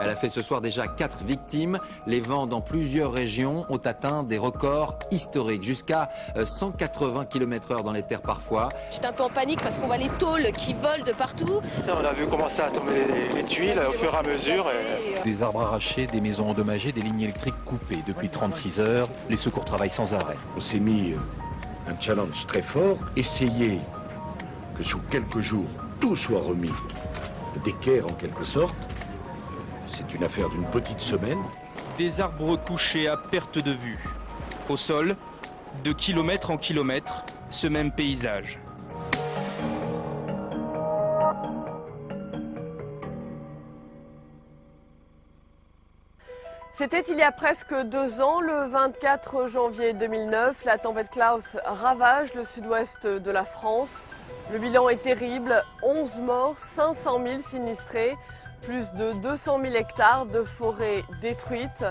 Elle a fait ce soir déjà 4 victimes. Les vents dans plusieurs régions ont atteint des records historiques, jusqu'à 180 km/h dans les terres parfois. J'étais un peu en panique parce qu'on voit les tôles qui volent de partout. On a vu commencer à tomber les tuiles au fur et à mesure. Des arbres arrachés, des maisons endommagées, des lignes électriques coupées. Depuis 36 heures, les secours travaillent sans arrêt. On s'est mis un challenge très fort, essayer que sous quelques jours, tout soit remis d'équerre en quelque sorte. C'est une affaire d'une petite semaine. Des arbres couchés à perte de vue. Au sol, de kilomètre en kilomètre, ce même paysage. C'était il y a presque 2 ans, le 24 janvier 2009. La tempête Klaus ravage le sud-ouest de la France. Le bilan est terrible, 11 morts, 500 000 sinistrés, plus de 200 000 hectares de forêts détruites.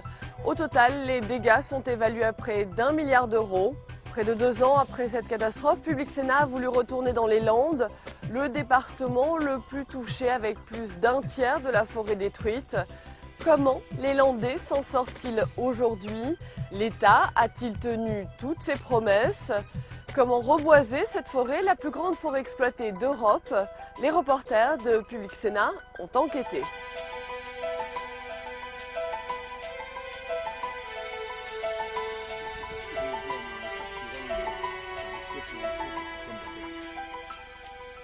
Au total, les dégâts sont évalués à près d'1 milliard d'euros. Près de 2 ans après cette catastrophe, Public Sénat a voulu retourner dans les Landes, le département le plus touché avec plus d'1 tiers de la forêt détruite. Comment les Landais s'en sortent-ils aujourd'hui? L'État a-t-il tenu toutes ses promesses? Comment reboiser cette forêt, la plus grande forêt exploitée d'Europe? Les reporters de Public Sénat ont enquêté.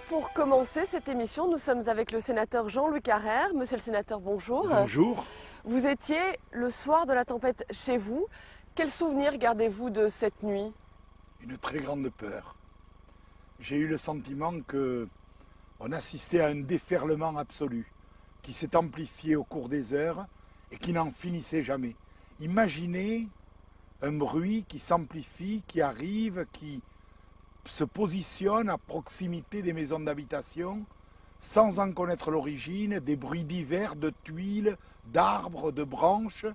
Pour commencer cette émission, nous sommes avec le sénateur Jean-Louis Carrère. Monsieur le sénateur, bonjour. Bonjour. Vous étiez le soir de la tempête chez vous. Quel souvenir gardez-vous de cette nuit? Une très grande peur. J'ai eu le sentiment qu'on assistait à un déferlement absolu qui s'est amplifié au cours des heures et qui n'en finissait jamais. Imaginez un bruit qui s'amplifie, qui arrive, qui se positionne à proximité des maisons d'habitation sans en connaître l'origine, des bruits divers de tuiles, d'arbres, de branches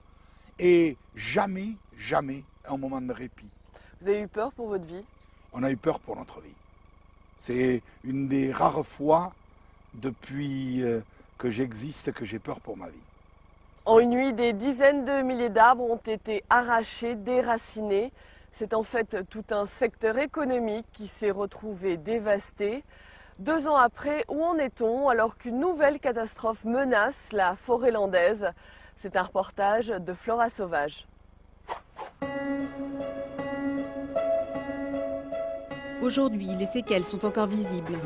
et jamais, jamais un moment de répit. Vous avez eu peur pour votre vie? On a eu peur pour notre vie. C'est une des rares fois depuis que j'existe que j'ai peur pour ma vie. En une nuit, des dizaines de milliers d'arbres ont été arrachés, déracinés. C'est en fait tout un secteur économique qui s'est retrouvé dévasté. 2 ans après, où en est-on alors qu'une nouvelle catastrophe menace la forêt landaise? C'est un reportage de Flora Sauvage. Aujourd'hui, les séquelles sont encore visibles.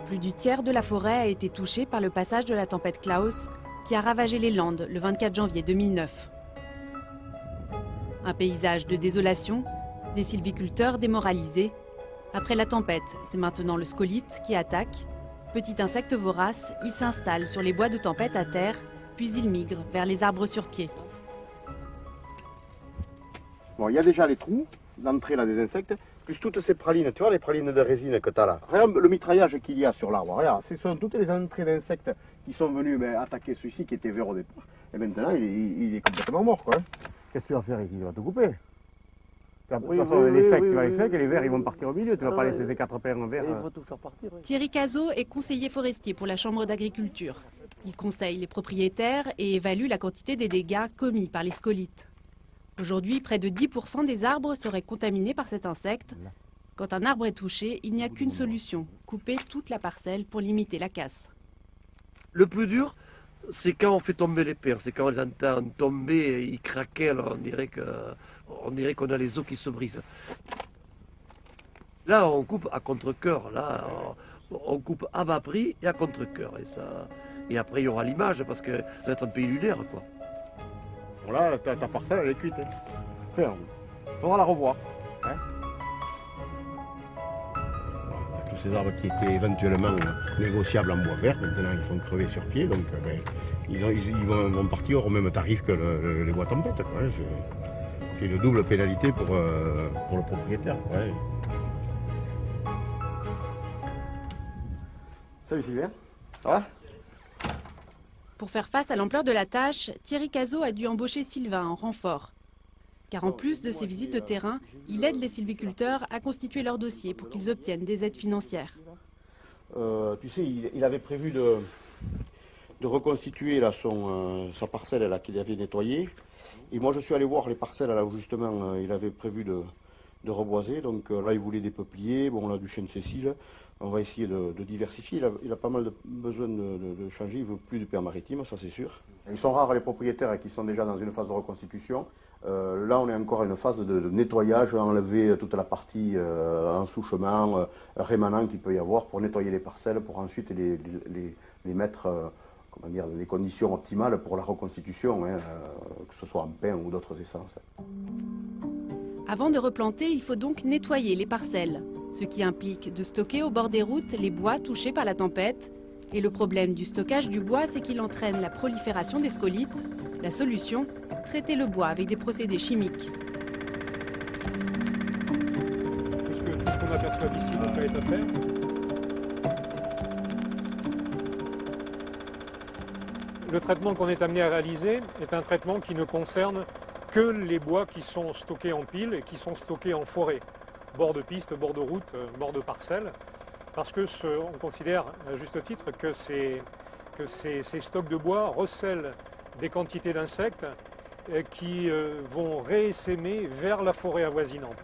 Plus du tiers de la forêt a été touché par le passage de la tempête Klaus qui a ravagé les Landes le 24 janvier 2009. Un paysage de désolation, des sylviculteurs démoralisés. Après la tempête, c'est maintenant le scolite qui attaque. Petit insecte vorace, il s'installe sur les bois de tempête à terre, puis il migre vers les arbres sur pied. Bon, il y a déjà les trous d'entrée là des insectes, plus toutes ces pralines, tu vois les pralines de résine que tu as là. Regarde le mitraillage qu'il y a sur l'arbre, regarde, ce sont toutes les entrées d'insectes qui sont venus attaquer celui-ci qui était vert au départ. Et maintenant il est complètement mort quoi. Qu'est-ce que tu vas faire ici? Tu vas te couper. De toute façon, les secs, tu vas les secs et les verts, ils vont partir au milieu. Tu ne vas pas laisser ces 4 paires en verre. Ils vont tout faire partir. Thierry Cazot est conseiller forestier pour la Chambre d'agriculture. Il conseille les propriétaires et évalue la quantité des dégâts commis par les scolites. Aujourd'hui, près de 10% des arbres seraient contaminés par cet insecte. Quand un arbre est touché, il n'y a qu'une solution, couper toute la parcelle pour limiter la casse. Le plus dur, c'est quand on fait tomber les pierres, c'est quand on les entend tomber, ils craquent, alors on dirait qu'on a les os qui se brisent. Là, on coupe à contre-cœur, là, on coupe à bas prix et à contre-cœur. Et après, il y aura l'image, parce que ça va être un pays lunaire, quoi. Bon là, ta parcelle, elle est cuite. Ferme. Faudra la revoir. Hein? Tous ces arbres qui étaient éventuellement négociables en bois vert, maintenant ils sont crevés sur pied, donc ils vont partir au même tarif que les bois tempête. C'est une double pénalité pour le propriétaire. Ouais. Salut Sylvain, ça va? Pour faire face à l'ampleur de la tâche, Thierry Cazot a dû embaucher Sylvain en renfort. Car en plus de ses visites de terrain, il aide les sylviculteurs à constituer leur dossier pour qu'ils obtiennent des aides financières. Tu sais, il avait prévu de reconstituer là, sa parcelle là, qu'il avait nettoyée. Et moi je suis allé voir les parcelles là où justement il avait prévu de reboiser. Donc là il voulait des peupliers, bon là du chêne Cécile. On va essayer de diversifier. Il a pas mal besoin de changer. Il ne veut plus du père maritime, ça c'est sûr. Ils sont rares les propriétaires qui sont déjà dans une phase de reconstitution. Là on est encore à une phase de nettoyage, enlever toute la partie en sous-chemin, rémanent qu'il peut y avoir pour nettoyer les parcelles, pour ensuite les mettre comment dire, dans des conditions optimales pour la reconstitution, hein, que ce soit en pin ou d'autres essences. Avant de replanter, il faut donc nettoyer les parcelles, ce qui implique de stocker au bord des routes les bois touchés par la tempête. Et le problème du stockage du bois, c'est qu'il entraîne la prolifération des scolytes. La solution, traiter le bois avec des procédés chimiques. Tout ce qu'on aperçoit d'ici n'a pas été fait. Le traitement qu'on est amené à réaliser est un traitement qui ne concerne que les bois qui sont stockés en pile et qui sont stockés en forêt, bord de piste, bord de route, bord de parcelles, parce que on considère à juste titre que ces stocks de bois recèlent des quantités d'insectes qui vont réessaimer vers la forêt avoisinante.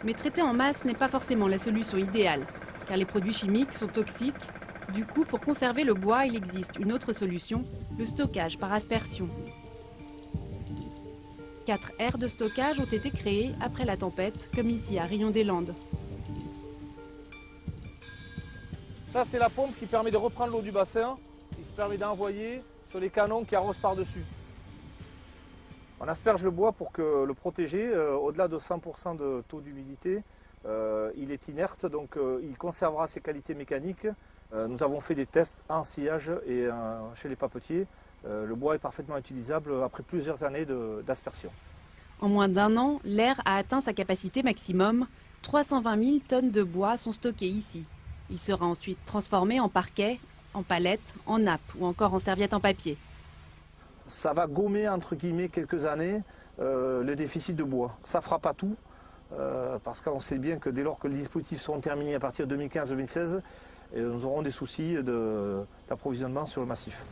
Mais traiter en masse n'est pas forcément la solution idéale, car les produits chimiques sont toxiques. Du coup, pour conserver le bois, il existe une autre solution, le stockage par aspersion. 4 aires de stockage ont été créées après la tempête, comme ici à Rion-des-Landes. Ça, c'est la pompe qui permet de reprendre l'eau du bassin, qui permet d'envoyer sur les canons qui arrosent par-dessus. On asperge le bois pour le protéger. Au-delà de 100% de taux d'humidité, il est inerte, donc il conservera ses qualités mécaniques. Nous avons fait des tests en sillage et chez les papetiers. Le bois est parfaitement utilisable après plusieurs années d'aspersion. En moins d'1 an, l'aire a atteint sa capacité maximum. 320 000 tonnes de bois sont stockées ici. Il sera ensuite transformé en parquet, en palettes, en nappes ou encore en serviettes en papier. Ça va gommer entre guillemets quelques années le déficit de bois. Ça ne fera pas tout, parce qu'on sait bien que dès lors que les dispositifs seront terminés à partir de 2015-2016, nous aurons des soucis d'approvisionnement sur le massif.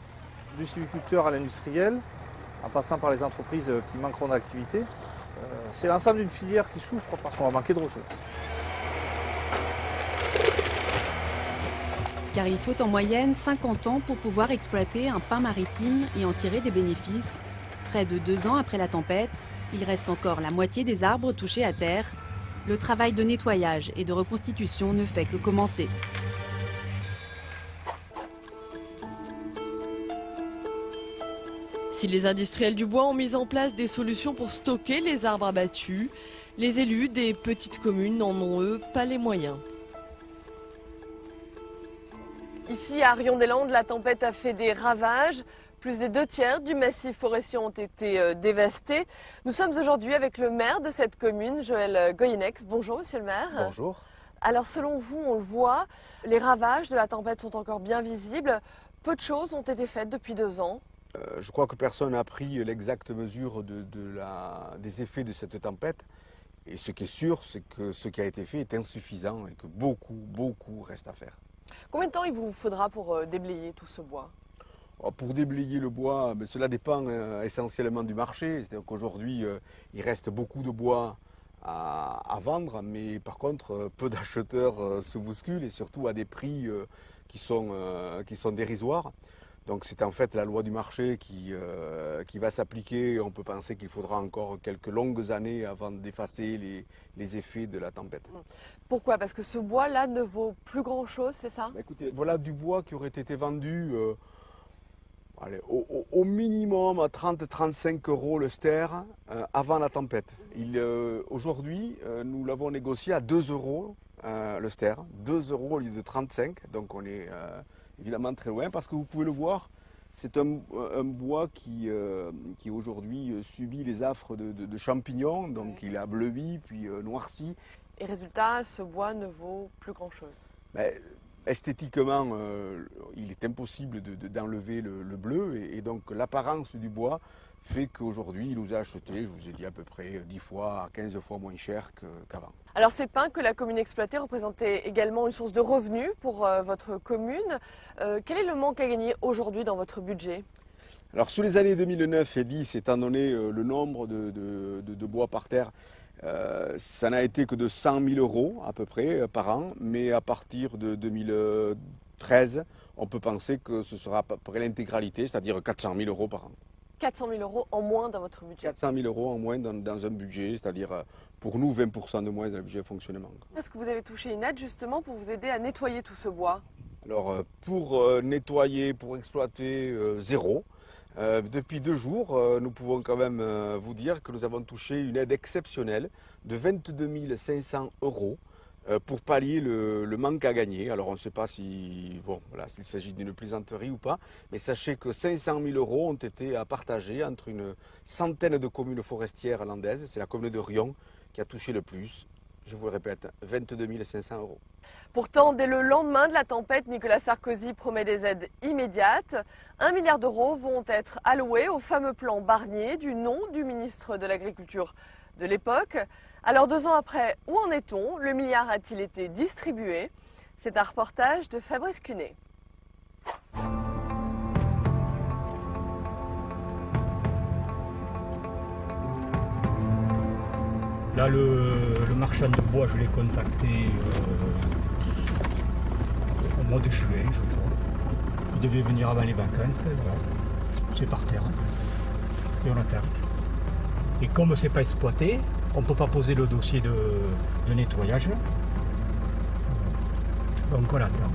Du sylviculteur à l'industriel, en passant par les entreprises qui manqueront d'activité, c'est l'ensemble d'une filière qui souffre parce qu'on va manquer de ressources. Car il faut en moyenne 50 ans pour pouvoir exploiter un pain maritime et en tirer des bénéfices. Près de 2 ans après la tempête, il reste encore la moitié des arbres touchés à terre. Le travail de nettoyage et de reconstitution ne fait que commencer. Si les industriels du bois ont mis en place des solutions pour stocker les arbres abattus, les élus des petites communes n'en ont, eux, pas les moyens. Ici, à Rion-des-Landes, la tempête a fait des ravages. Plus des 2/3 du massif forestier ont été dévastés. Nous sommes aujourd'hui avec le maire de cette commune, Joël Goyenex. Bonjour, monsieur le maire. Bonjour. Alors, selon vous, on le voit, les ravages de la tempête sont encore bien visibles. Peu de choses ont été faites depuis 2 ans. Je crois que personne n'a pris l'exacte mesure des effets de cette tempête. Et ce qui est sûr, c'est que ce qui a été fait est insuffisant et que beaucoup reste à faire. Combien de temps il vous faudra pour déblayer tout ce bois ? Pour déblayer le bois, cela dépend essentiellement du marché. C'est-à-dire qu'aujourd'hui, il reste beaucoup de bois à vendre, mais par contre, peu d'acheteurs se bousculent et surtout à des prix qui sont dérisoires. Donc c'est en fait la loi du marché qui va s'appliquer. On peut penser qu'il faudra encore quelques longues années avant d'effacer les effets de la tempête. Pourquoi ? Parce que ce bois-là ne vaut plus grand-chose, c'est ça ? Écoutez, voilà du bois qui aurait été vendu au minimum à 30-35 € le ster avant la tempête. Aujourd'hui, nous l'avons négocié à 2 € le ster, 2 € au lieu de 35, donc on est évidemment très loin parce que vous pouvez le voir, c'est un bois qui aujourd'hui subit les affres de champignons, donc il a bleui puis noirci. Et résultat, ce bois ne vaut plus grand-chose. Esthétiquement, il est impossible d'enlever le bleu et donc l'apparence du bois fait qu'aujourd'hui, il nous a acheté, je vous ai dit, à peu près 10 fois à 15 fois moins cher qu'avant. Alors ces pins que la commune exploitait représentaient également une source de revenus pour votre commune. Quel est le manque à gagner aujourd'hui dans votre budget ? Alors sur les années 2009 et 10, étant donné le nombre de bois par terre, ça n'a été que de 100 000 euros à peu près par an, mais à partir de 2013, on peut penser que ce sera à peu près l'intégralité, c'est-à-dire 400 000 euros par an. 400 000 euros en moins dans votre budget. 400 000 euros en moins dans un budget, c'est-à-dire pour nous 20% de moins dans le budget de fonctionnement. Est-ce que vous avez touché une aide justement pour vous aider à nettoyer tout ce bois? Alors pour nettoyer, pour exploiter, zéro. Depuis 2 jours, nous pouvons quand même vous dire que nous avons touché une aide exceptionnelle de 22 500 euros pour pallier le manque à gagner. Alors on ne sait pas si, bon, voilà, s'il s'agit d'une plaisanterie ou pas, mais sachez que 500 000 euros ont été à partager entre une centaine de communes forestières landaises. C'est la commune de Riom qui a touché le plus. Je vous le répète, 22 500 euros. Pourtant, dès le lendemain de la tempête, Nicolas Sarkozy promet des aides immédiates. 1 milliard d'euros vont être alloués au fameux plan Barnier du nom du ministre de l'Agriculture de l'époque. Alors 2 ans après, où en est-on? Le milliard a-t-il été distribué? C'est un reportage de Fabrice Cunet. Là, le marchand de bois, je l'ai contacté au mois de juin, je crois. Il devait venir avant les vacances, voilà. C'est par terre. Et on attend. Et comme c'est pas exploité, on ne peut pas poser le dossier de nettoyage. Donc on attend.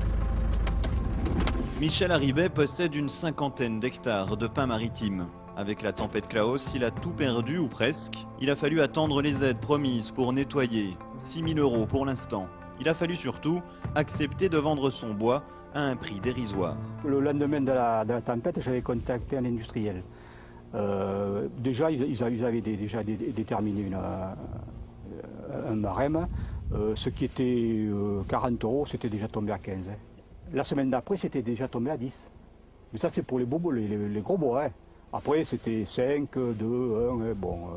Michel Haribet possède une 50aine d'hectares de pins maritimes. Avec la tempête Klaus, il a tout perdu ou presque. Il a fallu attendre les aides promises pour nettoyer. 6 000 euros pour l'instant. Il a fallu surtout accepter de vendre son bois à un prix dérisoire. Le lendemain de la tempête, j'avais contacté un industriel. Déjà, ils avaient déjà déterminé un barème. Ce qui était 40 euros, c'était déjà tombé à 15. La semaine d'après, c'était déjà tombé à 10. Mais ça, c'est pour les bobos, les gros bois. Hein. Après, c'était 5, 2, 1, bon...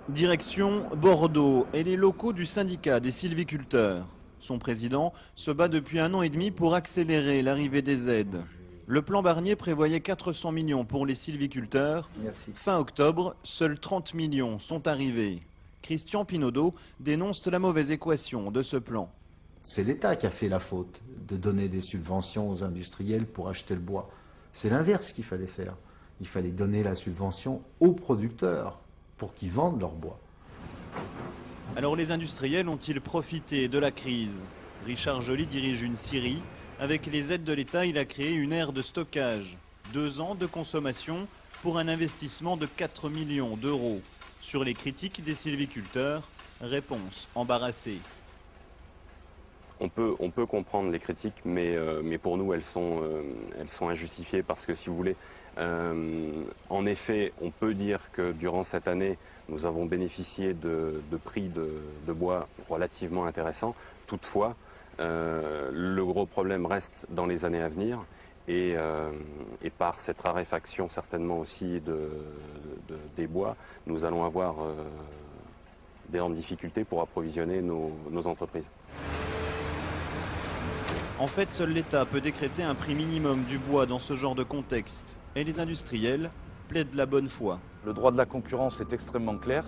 Direction Bordeaux et les locaux du syndicat des sylviculteurs. Son président se bat depuis 1 an et demi pour accélérer l'arrivée des aides. Le plan Barnier prévoyait 400 millions pour les sylviculteurs. Merci. Fin octobre, seuls 30 millions sont arrivés. Christian Pinaudot dénonce la mauvaise équation de ce plan. C'est l'État qui a fait la faute de donner des subventions aux industriels pour acheter le bois. C'est l'inverse qu'il fallait faire. Il fallait donner la subvention aux producteurs pour qu'ils vendent leur bois. Alors les industriels ont-ils profité de la crise? Richard Joly dirige une scierie. Avec les aides de l'État, il a créé une aire de stockage. 2 ans de consommation pour un investissement de 4 millions d'euros. Sur les critiques des sylviculteurs, réponse embarrassée. On peut comprendre les critiques, mais pour nous, elles sont injustifiées parce que, si vous voulez, en effet, on peut dire que durant cette année, nous avons bénéficié de prix de bois relativement intéressants. Toutefois, le gros problème reste dans les années à venir et par cette raréfaction certainement aussi des bois, nous allons avoir d'énormes difficultés pour approvisionner nos entreprises. En fait, seul l'État peut décréter un prix minimum du bois dans ce genre de contexte. Et les industriels plaident la bonne foi. Le droit de la concurrence est extrêmement clair.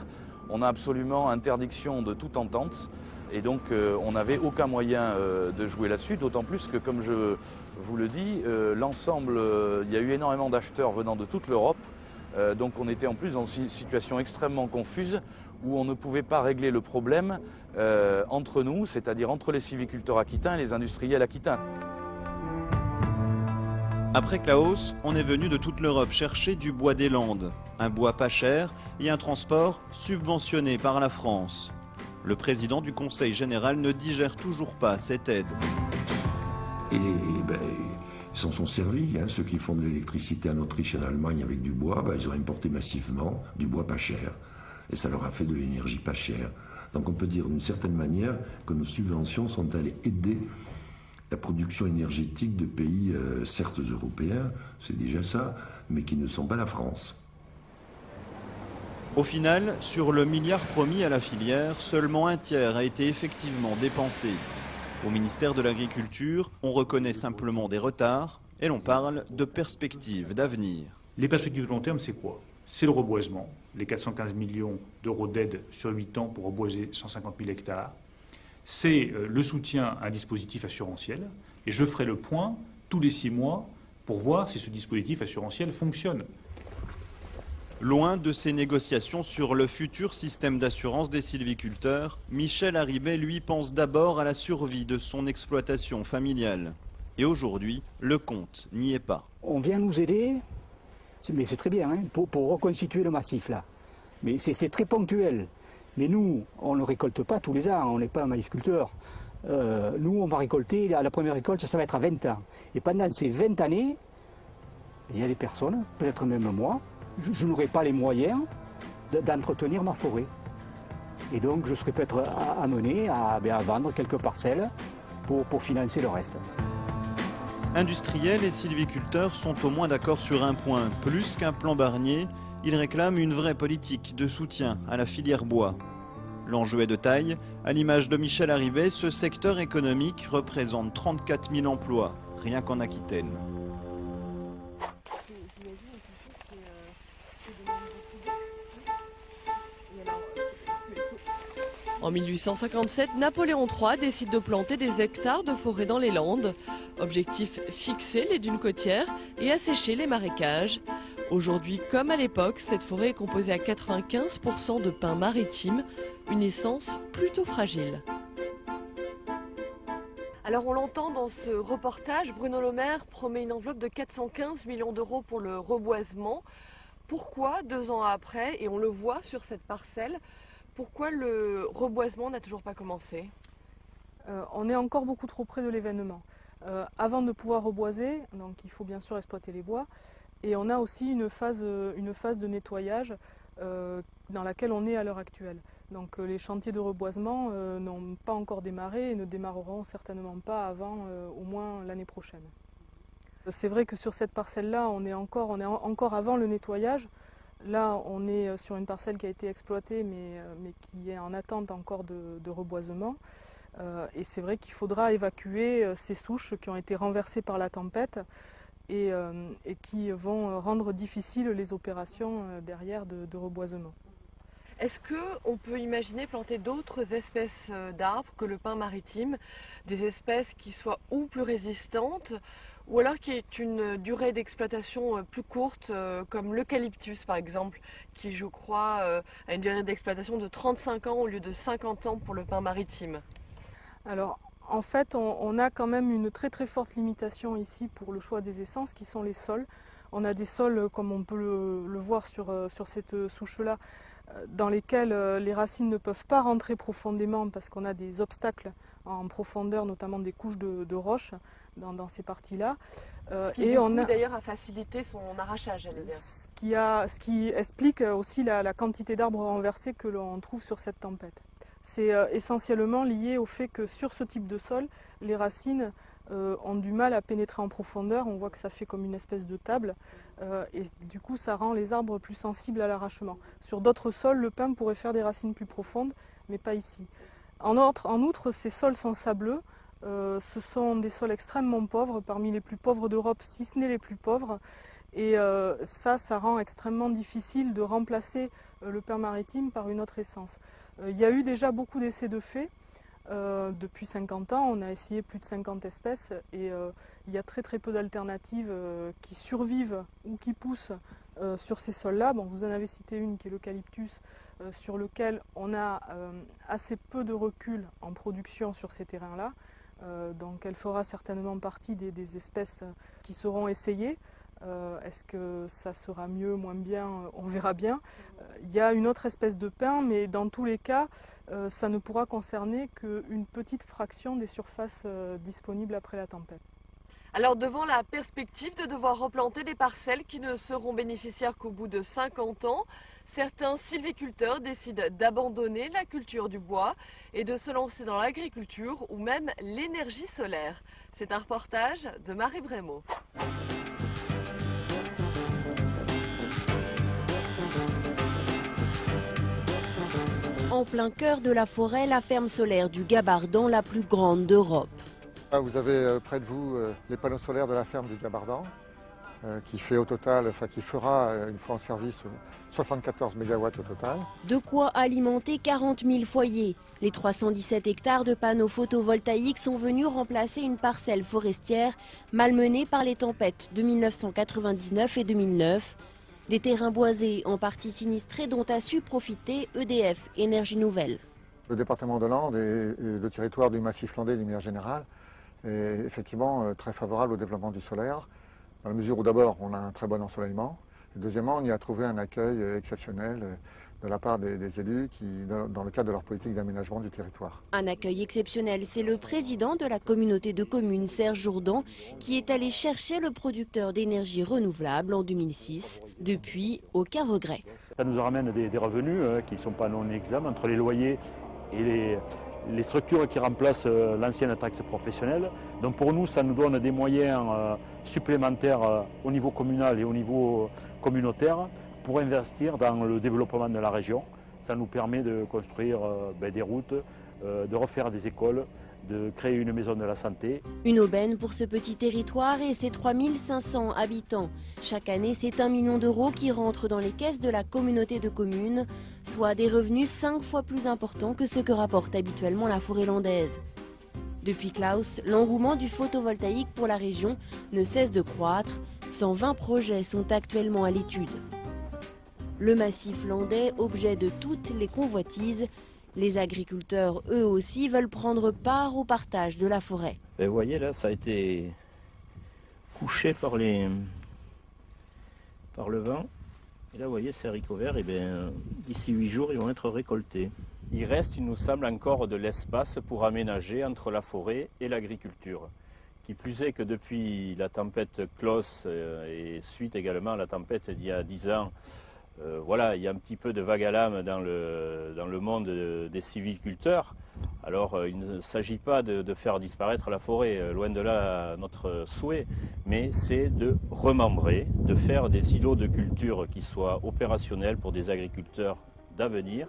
On a absolument interdiction de toute entente. Et donc, on n'avait aucun moyen de jouer là-dessus. D'autant plus que, comme je vous le dis, il y a eu énormément d'acheteurs venant de toute l'Europe. Donc, on était en plus dans une situation extrêmement confuse où on ne pouvait pas régler le problème entre nous, c'est-à-dire entre les sylviculteurs aquitains et les industriels aquitains. Après Klaus, on est venu de toute l'Europe chercher du bois des Landes. Un bois pas cher et un transport subventionné par la France. Le président du Conseil général ne digère toujours pas cette aide. Et ils s'en sont servis. Hein. Ceux qui font de l'électricité en Autriche et en Allemagne avec du bois, ils ont importé massivement du bois pas cher. Et ça leur a fait de l'énergie pas chère. Donc on peut dire d'une certaine manière que nos subventions sont allées aider la production énergétique de pays, certes européens, c'est déjà ça, mais qui ne sont pas la France. Au final, sur le milliard promis à la filière, seulement un tiers a été effectivement dépensé. Au ministère de l'Agriculture, on reconnaît simplement des retards et l'on parle de perspectives d'avenir. Les perspectives de long terme, c'est quoi? C'est le reboisement, les 415 millions d'euros d'aide sur 8 ans pour reboiser 150 000 hectares. C'est le soutien à un dispositif assurantiel. Et je ferai le point tous les 6 mois pour voir si ce dispositif assurantiel fonctionne. Loin de ces négociations sur le futur système d'assurance des sylviculteurs, Michel Haribey, lui, pense d'abord à la survie de son exploitation familiale. Et aujourd'hui, le compte n'y est pas. On vient nous aider, mais c'est très bien, hein, pour reconstituer le massif là. Mais c'est très ponctuel. Mais nous, on ne récolte pas tous les ans, on n'est pas un maïsculteur. Nous, on va récolter, à la première récolte, ça va être à 20 ans. Et pendant ces 20 années, il y a des personnes, peut-être même moi, je n'aurai pas les moyens d'entretenir ma forêt. Et donc je serai peut-être amené à vendre quelques parcelles pour financer le reste. Industriels et sylviculteurs sont au moins d'accord sur un point. Plus qu'un plan Barnier, ils réclament une vraie politique de soutien à la filière bois. L'enjeu est de taille. À l'image de Michel Haribey, ce secteur économique représente 34 000 emplois, rien qu'en Aquitaine. En 1857, Napoléon III décide de planter des hectares de forêt dans les Landes. Objectif, fixer les dunes côtières et assécher les marécages. Aujourd'hui, comme à l'époque, cette forêt est composée à 95% de pins maritimes, une essence plutôt fragile. Alors on l'entend dans ce reportage, Bruno Le Maire promet une enveloppe de 415 millions d'euros pour le reboisement. Pourquoi 2 ans après, et on le voit sur cette parcelle, pourquoi le reboisement n'a toujours pas commencé? On est encore beaucoup trop près de l'événement. Avant de pouvoir reboiser, donc il faut bien sûr exploiter les bois, et on a aussi une phase de nettoyage dans laquelle on est à l'heure actuelle. Donc les chantiers de reboisement n'ont pas encore démarré et ne démarreront certainement pas avant au moins l'année prochaine. C'est vrai que sur cette parcelle-là, on est encore avant le nettoyage. Là, on est sur une parcelle qui a été exploitée, mais qui est en attente encore de reboisement. Et c'est vrai qu'il faudra évacuer ces souches qui ont été renversées par la tempête et qui vont rendre difficiles les opérations derrière de reboisement. Est-ce qu'on peut imaginer planter d'autres espèces d'arbres que le pin maritime, des espèces qui soient ou plus résistantes, ou alors qui aient une durée d'exploitation plus courte, comme l'eucalyptus par exemple, qui je crois a une durée d'exploitation de 35 ans au lieu de 50 ans pour le pin maritime? Alors en fait on a quand même une très très forte limitation ici pour le choix des essences qui sont les sols. On a des sols comme on peut le voir sur cette souche-là, dans lesquels les racines ne peuvent pas rentrer profondément parce qu'on a des obstacles en profondeur, notamment des couches de roches dans ces parties-là. Et on a d'ailleurs à faciliter son arrachage, j'allais dire. Ce qui explique aussi la quantité d'arbres renversés que l'on trouve sur cette tempête. C'est essentiellement lié au fait que sur ce type de sol, les racines ont du mal à pénétrer en profondeur. On voit que ça fait comme une espèce de table et du coup ça rend les arbres plus sensibles à l'arrachement. Sur d'autres sols, le pin pourrait faire des racines plus profondes, mais pas ici. En outre, ces sols sont sableux. Ce sont des sols extrêmement pauvres, parmi les plus pauvres d'Europe, si ce n'est les plus pauvres. Et ça rend extrêmement difficile de remplacer le pin maritime par une autre essence. Il y a eu déjà beaucoup d'essais de fait. Depuis 50 ans, on a essayé plus de 50 espèces et il y a très peu d'alternatives qui survivent ou qui poussent sur ces sols-là. Bon, vous en avez cité une qui est l'eucalyptus, sur lequel on a assez peu de recul en production sur ces terrains-là. Donc elle fera certainement partie des espèces qui seront essayées. Est-ce que ça sera mieux, moins bien? On verra bien. Il y a une autre espèce de pin, mais dans tous les cas, ça ne pourra concerner qu'une petite fraction des surfaces disponibles après la tempête. Alors devant la perspective de devoir replanter des parcelles qui ne seront bénéficiaires qu'au bout de 50 ans, certains sylviculteurs décident d'abandonner la culture du bois et de se lancer dans l'agriculture ou même l'énergie solaire. C'est un reportage de Marie Brémaud. en plein cœur de la forêt, la ferme solaire du Gabardan, la plus grande d'Europe. Vous avez près de vous les panneaux solaires de la ferme du Gabardan, qui fait au total, qui fera une fois en service 74 MW au total. De quoi alimenter 40 000 foyers. Les 317 hectares de panneaux photovoltaïques sont venus remplacer une parcelle forestière malmenée par les tempêtes de 1999 et 2009. Des terrains boisés en partie sinistrés dont a su profiter EDF, Énergie Nouvelle. Le département de Landes et le territoire du massif landais d'une manière générale est effectivement très favorable au développement du solaire, dans la mesure où d'abord on a un très bon ensoleillement, et deuxièmement on y a trouvé un accueil exceptionnel de la part des élus dans le cadre de leur politique d'aménagement du territoire. Un accueil exceptionnel, c'est le président de la communauté de communes, Serge Jourdan, qui est allé chercher le producteur d'énergie renouvelable en 2006. Depuis, aucun regret. Ça nous ramène des revenus qui ne sont pas non négligeables entre les loyers et les structures qui remplacent l'ancienne taxe professionnelle. Donc pour nous, ça nous donne des moyens supplémentaires au niveau communal et au niveau communautaire pour investir dans le développement de la région. Ça nous permet de construire des routes, de refaire des écoles, de créer une maison de la santé. Une aubaine pour ce petit territoire et ses 3500 habitants. Chaque année, c'est 1 million d'euros qui rentrent dans les caisses de la communauté de communes, soit des revenus 5 fois plus importants que ce que rapporte habituellement la forêt landaise. Depuis Klaus, l'engouement du photovoltaïque pour la région ne cesse de croître. 120 projets sont actuellement à l'étude. Le massif landais, objet de toutes les convoitises, les agriculteurs, eux aussi, veulent prendre part au partage de la forêt. Et vous voyez, là, ça a été couché par le vent. Et là, vous voyez, ces haricots verts, et d'ici 8 jours, ils vont être récoltés. Il reste, il nous semble, encore de l'espace pour aménager entre la forêt et l'agriculture. Qui plus est que depuis la tempête Klaus et suite également à la tempête d'il y a 10 ans, voilà, il y a un petit peu de vague à l'âme dans le monde des sylviculteurs. Alors il ne s'agit pas de faire disparaître la forêt, loin de là notre souhait, mais c'est de remembrer, de faire des îlots de culture qui soient opérationnels pour des agriculteurs d'avenir.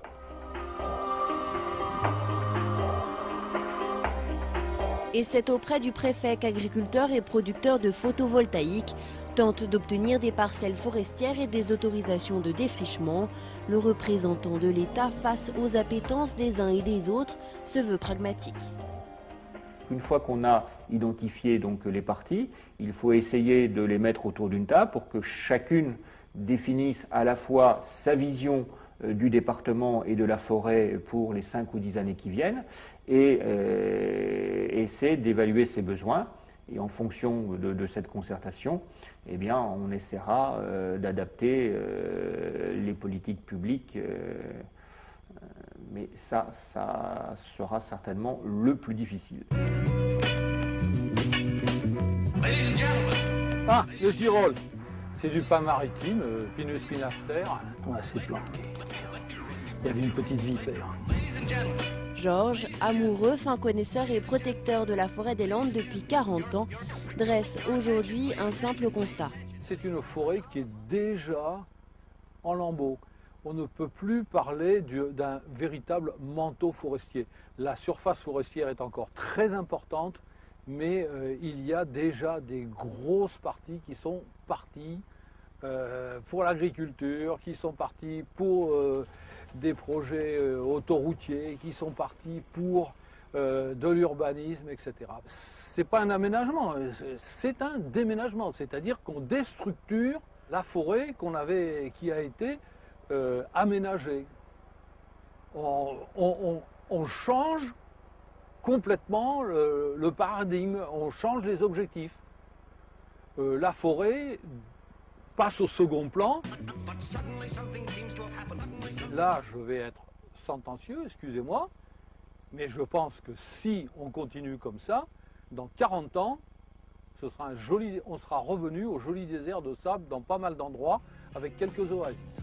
Et c'est auprès du préfet qu'agriculteurs et producteurs de photovoltaïque tentent d'obtenir des parcelles forestières et des autorisations de défrichement. Le représentant de l'État face aux appétences des uns et des autres se veut pragmatique. Une fois qu'on a identifié donc les parties, il faut essayer de les mettre autour d'une table pour que chacune définisse à la fois sa vision du département et de la forêt pour les 5 ou 10 années qui viennent et essaie d'évaluer ses besoins. Et en fonction de cette concertation, eh bien, on essaiera d'adapter les politiques publiques. Mais ça sera certainement le plus difficile. Ah, le girolles. C'est du pain maritime, Pinus pinaster. Ouais, c'est planqué. Il y avait une petite vipère. Georges, amoureux, fin connaisseur et protecteur de la forêt des Landes depuis 40 ans, dresse aujourd'hui un simple constat. C'est une forêt qui est déjà en lambeaux. On ne peut plus parler d'un véritable manteau forestier. La surface forestière est encore très importante, mais il y a déjà des grosses parties qui sont parties pour l'agriculture, qui sont parties pour des projets autoroutiers, qui sont partis pour de l'urbanisme, etc. C'est pas un aménagement, c'est un déménagement, c'est-à-dire qu'on déstructure la forêt qui a été aménagée. On change complètement le paradigme, on change les objectifs. La forêt passe au second plan. Là, je vais être sentencieux, excusez-moi, mais je pense que si on continue comme ça, dans 40 ans, on sera revenu au joli désert de sable dans pas mal d'endroits, avec quelques oasis.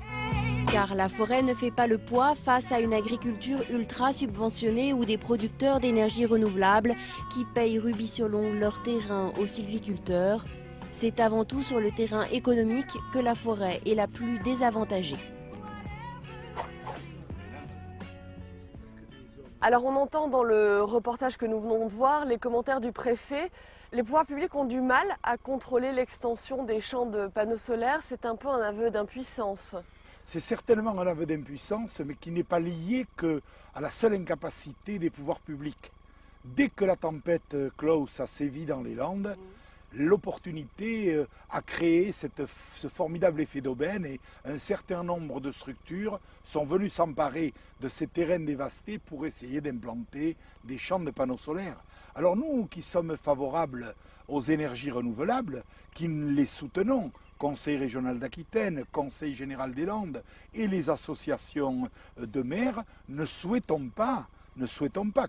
Car la forêt ne fait pas le poids face à une agriculture ultra subventionnée ou des producteurs d'énergie renouvelable qui payent rubis-sur-l'ongle leur terrain aux sylviculteurs. C'est avant tout sur le terrain économique que la forêt est la plus désavantagée. Alors on entend dans le reportage que nous venons de voir les commentaires du préfet. Les pouvoirs publics ont du mal à contrôler l'extension des champs de panneaux solaires. C'est un peu un aveu d'impuissance. C'est certainement un aveu d'impuissance, mais qui n'est pas lié qu'à la seule incapacité des pouvoirs publics. Dès que la tempête Klaus a sévi dans les Landes, l'opportunité a créé ce formidable effet d'aubaine et un certain nombre de structures sont venues s'emparer de ces terrains dévastés pour essayer d'implanter des champs de panneaux solaires. Alors nous qui sommes favorables aux énergies renouvelables, qui les soutenons, Conseil régional d'Aquitaine, Conseil général des Landes et les associations de maires, ne souhaitons pas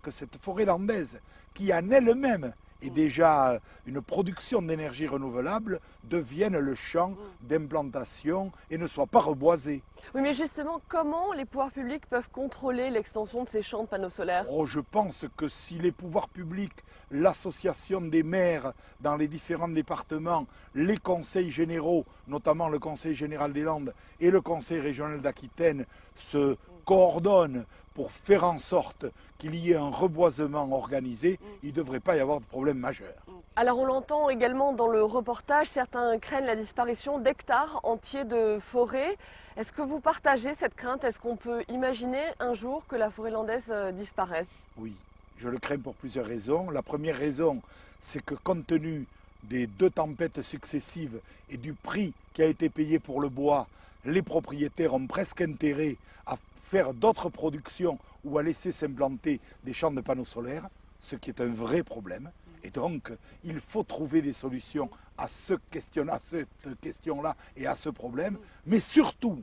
que cette forêt landaise, qui en elle-même et déjà une production d'énergie renouvelable devienne le champ d'implantation et ne soit pas reboisé. Oui, mais justement, comment les pouvoirs publics peuvent contrôler l'extension de ces champs de panneaux solaires? Je pense que si les pouvoirs publics, l'association des maires dans les différents départements, les conseils généraux, notamment le Conseil général des Landes et le Conseil régional d'Aquitaine, se coordonnent pour faire en sorte qu'il y ait un reboisement organisé, il ne devrait pas y avoir de problème majeur. Alors on l'entend également dans le reportage, certains craignent la disparition d'hectares entiers de forêt. Est-ce que vous partagez cette crainte? Est-ce qu'on peut imaginer un jour que la forêt landaise disparaisse? Oui, je le crains pour plusieurs raisons. La première raison, c'est que compte tenu des 2 tempêtes successives et du prix qui a été payé pour le bois, les propriétaires ont presque intérêt à faire d'autres productions ou à laisser s'implanter des champs de panneaux solaires, ce qui est un vrai problème. Et donc, il faut trouver des solutions à cette question-là et à ce problème. Mais surtout,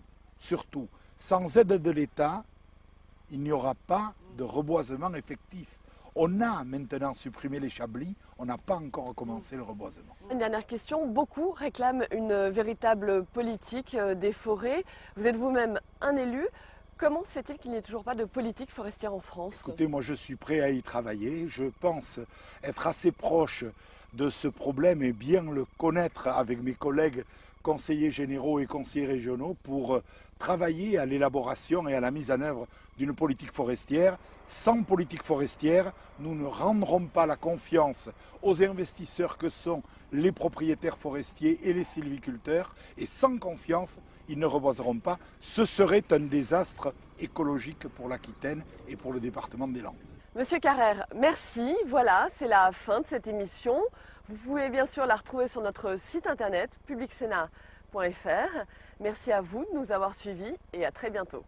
sans aide de l'État, il n'y aura pas de reboisement effectif. On a maintenant supprimé les chablis, on n'a pas encore commencé le reboisement. Une dernière question, beaucoup réclament une véritable politique des forêts. Vous êtes vous-même un élu. Comment se fait-il qu'il n'y ait toujours pas de politique forestière en France? Écoutez, moi je suis prêt à y travailler. Je pense être assez proche de ce problème et bien le connaître avec mes collègues conseillers généraux et conseillers régionaux pour travailler à l'élaboration et à la mise en œuvre d'une politique forestière. Sans politique forestière, nous ne rendrons pas la confiance aux investisseurs que sont les propriétaires forestiers et les sylviculteurs. Et sans confiance, ils ne reboiseront pas. Ce serait un désastre écologique pour l'Aquitaine et pour le département des Landes. Monsieur Carrère, merci. Voilà, c'est la fin de cette émission. Vous pouvez bien sûr la retrouver sur notre site internet publicsénat.fr. Merci à vous de nous avoir suivis et à très bientôt.